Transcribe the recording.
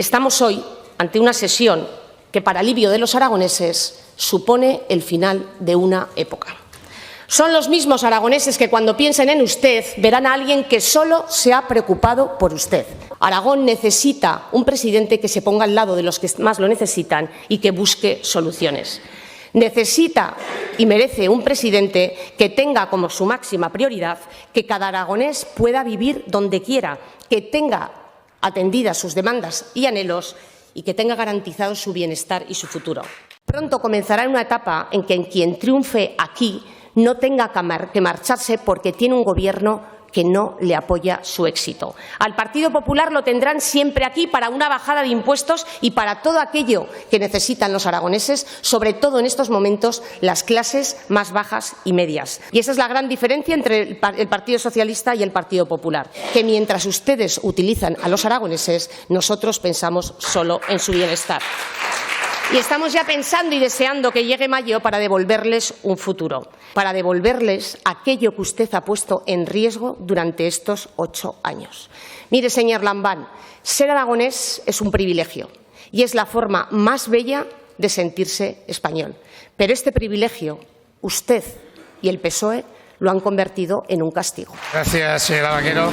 Estamos hoy ante una sesión que, para alivio de los aragoneses, supone el final de una época. Son los mismos aragoneses que, cuando piensen en usted, verán a alguien que solo se ha preocupado por usted. Aragón necesita un presidente que se ponga al lado de los que más lo necesitan y que busque soluciones. Necesita y merece un presidente que tenga como su máxima prioridad que cada aragonés pueda vivir donde quiera, que tenga atendidas sus demandas y anhelos y que tenga garantizado su bienestar y su futuro. Pronto comenzará una etapa en que quien triunfe aquí no tenga que marcharse porque tiene un Gobierno que no le apoya su éxito. Al Partido Popular lo tendrán siempre aquí para una bajada de impuestos y para todo aquello que necesitan los aragoneses, sobre todo en estos momentos las clases más bajas y medias. Y esa es la gran diferencia entre el Partido Socialista y el Partido Popular, que mientras ustedes utilizan a los aragoneses, nosotros pensamos solo en su bienestar. Y estamos ya pensando y deseando que llegue mayo para devolverles un futuro, para devolverles aquello que usted ha puesto en riesgo durante estos 8 años. Mire, señor Lambán, ser aragonés es un privilegio y es la forma más bella de sentirse español. Pero este privilegio, usted y el PSOE lo han convertido en un castigo. Gracias, señora Vaquero.